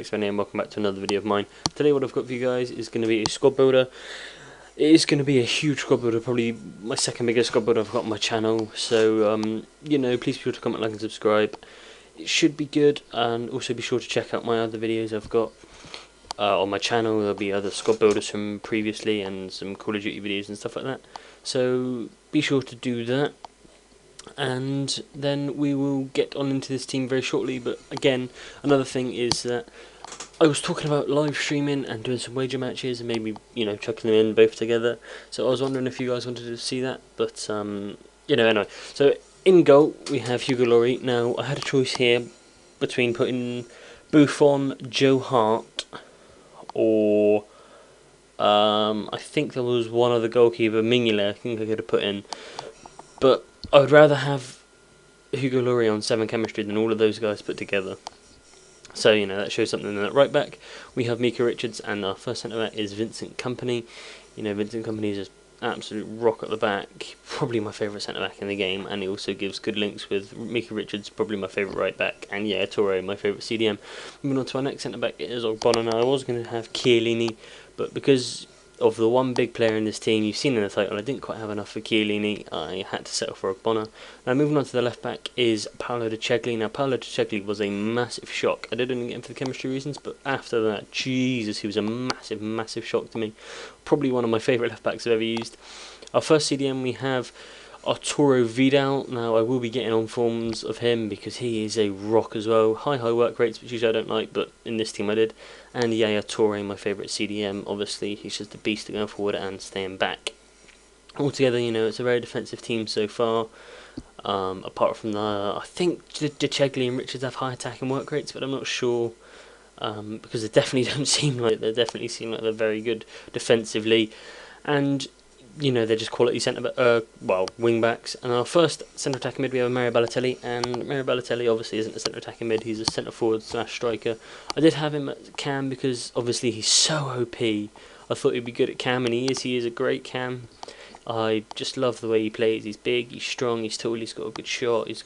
X-Fanny and welcome back to another video of mine. Today what I've got for you guys is going to be a squad builder. It is going to be a huge squad builder, probably my second biggest squad builder I've got on my channel. So, you know, please be sure to comment, like and subscribe. It should be good, and also be sure to check out my other videos I've got on my channel. There'll be other squad builders from previously and some Call of Duty videos and stuff like that. So, be sure to do that. And then we will get on into this team very shortly. But again, another thing is that I was talking about live streaming and doing some wager matches and maybe, you know, chucking them in both together. So I was wondering if you guys wanted to see that, but you know, anyway. So in goal we have Hugo Lloris. Now I had a choice here between putting Buffon, Joe Hart, or I think there was one other goalkeeper, Mignolet, I think I could have put in, but I would rather have Hugo Lloris on 7 chemistry than all of those guys put together. So, you know, that shows something in that. Right back, we have Mika Richards, and our first centre back is Vincent Kompany. You know, Vincent Kompany is an absolute rock at the back, probably my favourite centre back in the game, and he also gives good links with Mika Richards, probably my favourite right back, and yeah, Torre, my favourite CDM. Moving on to our next centre back is Ogbonna. Now, I was going to have Chiellini, but because of the one big player in this team you've seen in the title, I didn't quite have enough for Chiellini. I had to settle for Ogbonna. Now moving on to the left back is Paolo De Cegli. Now Paolo De Cegli was a massive shock. I didn't get him for the chemistry reasons, but after that, Jesus, he was a massive shock to me. Probably one of my favourite left backs I've ever used. Our first CDM we have Arturo Vidal. Now I will be getting on forms of him because he is a rock as well. High work rates, which usually I don't like, but in this team I did. And Yaya Toure, my favourite CDM. Obviously, he's just a beast going forward and staying back. Altogether, you know, it's a very defensive team so far. Apart from the, I think De Cegli and Richards have high attacking work rates, but I'm not sure because they definitely don't seem like they're very good defensively. And you know, they're just quality wing backs. And our first centre attacking mid we have Mario Balotelli, and Mario Balotelli obviously isn't a centre attacking mid, he's a centre forward / striker. I did have him at cam because obviously he's so OP. I thought he'd be good at cam, and he is a great cam. I just love the way he plays. He's big, he's strong, he's tall, he's got a good shot, he's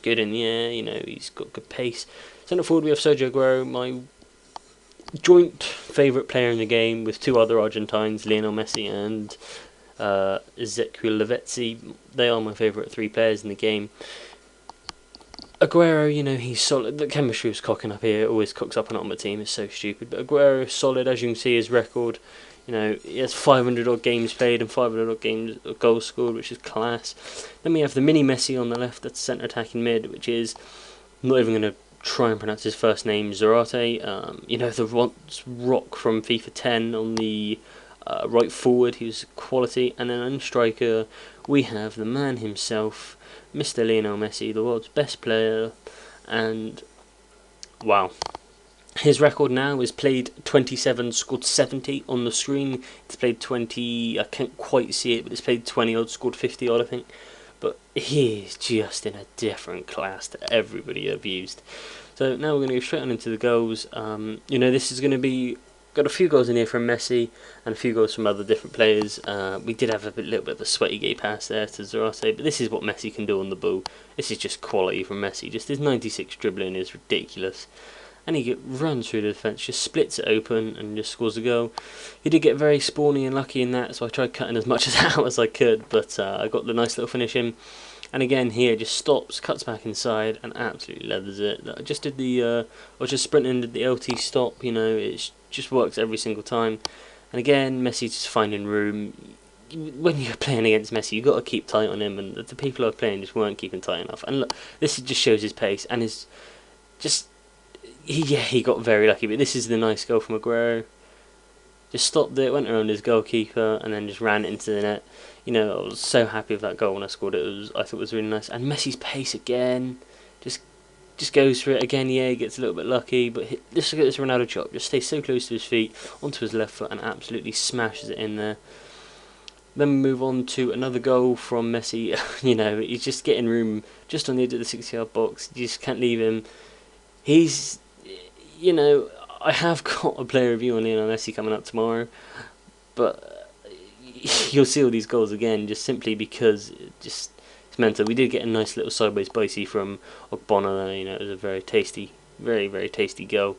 good in the air, you know, he's got good pace. Centre forward we have Sergio Aguero, my joint favourite player in the game with two other Argentines, Lionel Messi and Ezequiel Lavezzi. They are my favourite 3 players in the game. Aguero, you know, he's solid. The chemistry was cocking up here. It always cocks up on Ultimate Team. It's so stupid. But Aguero is solid, as you can see his record. You know, he has 500 odd games played and 500 odd goals scored, which is class. Then we have the mini Messi on the left. That's centre attacking mid, which is, I'm not even going to try and pronounce his first name, Zarate. You know, the rock from FIFA 10 on the right forward, he was quality. And then on striker we have the man himself, Mr. Lionel Messi, the world's best player. And wow, his record now is played 27, scored 70 on the screen. It's played 20, I can't quite see it, but it's played 20 odd, scored 50 odd I think. But he is just in a different class to everybody I've used. So now we're going to go straight on into the goals. You know, this is going to be, got a few goals in here from Messi and a few goals from other different players. We did have a little bit of a sweaty gay pass there to Zarate, but this is what Messi can do on the ball. This is just quality from Messi. Just his 96 dribbling is ridiculous. And he runs through the defence, just splits it open and just scores a goal. He did get very spawny and lucky in that, so I tried cutting as much out as I could, but I got the nice little finish in. And again here, just stops, cuts back inside, and absolutely leathers it. I just did the, I was just sprinting, did the LT stop, you know, it just works every single time. And again, Messi's just finding room. When you're playing against Messi, you've got to keep tight on him, and the people I was playing just weren't keeping tight enough. And look, this just shows his pace, and his, just, he got very lucky, but this is the nice goal from Aguero. Just stopped it, went around his goalkeeper, and then just ran it into the net. You know, I was so happy with that goal when I scored it. I thought it was really nice. And Messi's pace again, just goes for it again. Yeah, he gets a little bit lucky, but just look at this Ronaldo chop. Just stays so close to his feet, onto his left foot, and absolutely smashes it in there. Then we move on to another goal from Messi. You know, he's just getting room just on the edge of the 60-yard box. You just can't leave him. He's, you know, I have got a player review on Lionel Messi coming up tomorrow, but you'll see all these goals again just simply because it's mental. We did get a nice little sideways bitey from Ogbonna. You know, it was a very tasty, very tasty goal.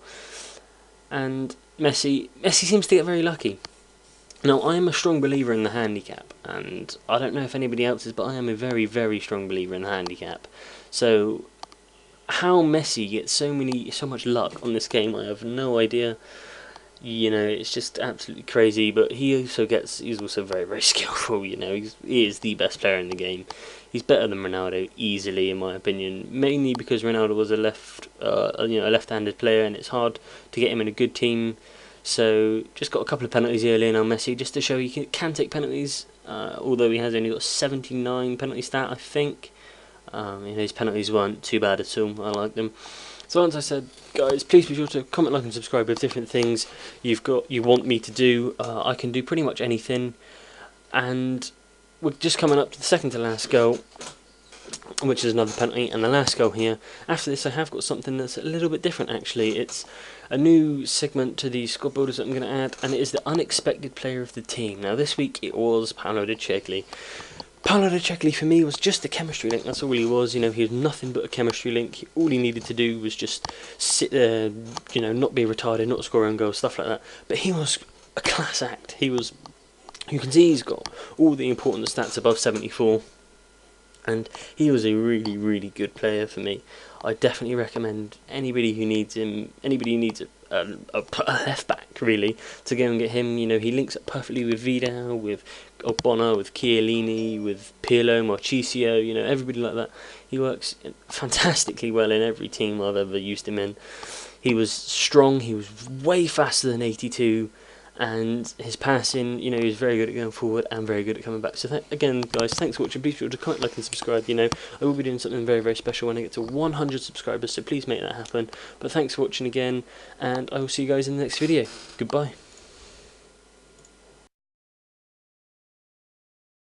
and Messi seems to get very lucky. Now, I am a strong believer in the handicap, and I don't know if anybody else is, but I am a very, very strong believer in the handicap. So, how Messi gets so much luck on this game, I have no idea. You know, it's just absolutely crazy. But he's also very, very skillful. You know, he is the best player in the game. He's better than Ronaldo easily, in my opinion. Mainly because Ronaldo was a left-handed player, and it's hard to get him in a good team. So just got a couple of penalties earlier now, Messi, just to show he can take penalties. Although he has only got 79 penalty stat, I think. His penalties weren't too bad at all. I like them. So as I said, guys, please be sure to comment, like, and subscribe with different things you want me to do. I can do pretty much anything, and we're just coming up to the second to last goal, which is another penalty, and the last goal here. After this, I have got something that's a little bit different, actually. It's a new segment to the squad builders that I'm going to add, and it is the unexpected player of the team. Now, this week it was Paolo Di Ceglie. Paolo Di Ceglie for me was just a chemistry link. That's all he was. You know, he was nothing but a chemistry link. All he needed to do was just sit there, you know, not be retarded, not score own goals, stuff like that. But he was a class act. You can see he's got all the important stats above 74. And he was a really, really good player for me. I definitely recommend anybody who needs him, anybody who needs a left back really, to go and get him. You know, he links up perfectly with Vidal, with Ogbonna, with Chiellini, with Pirlo, Marchisio. You know, everybody like that. He works fantastically well in every team I've ever used him in. He was strong. He was way faster than 82. And his passing, you know, he was very good at going forward and very good at coming back. So again, guys, thanks for watching. Be sure to comment, like, and subscribe. You know, I will be doing something very, very special when I get to 100 subscribers, so please make that happen. But thanks for watching again, and I will see you guys in the next video. Goodbye.